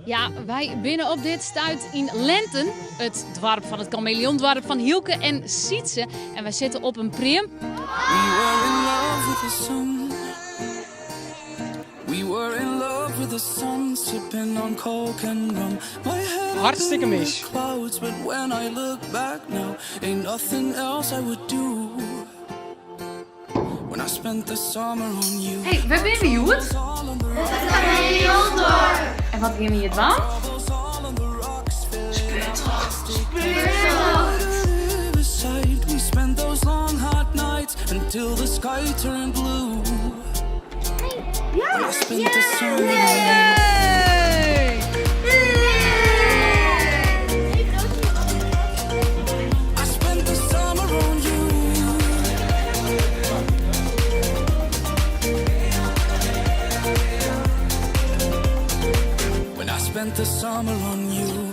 Ja, wij binnen op dit stuit in Lenten, het dorp van het chameleondorp van Hielke en Sietse. En wij zitten op een prim. We were in love with the sun. We were in love with the sun, sipping on coke and rum. My head Hartstikke mis. clouds, but when I look back now, ain't nothing else I would do. When I spent the summer on you. Hey, waar ben je, Joet? En wat ging je dan? Riverside, we spent those long hot nights until the sky turned blue. When I spent the summer on you. Hey! I spent the summer on you. When I spent the summer on you.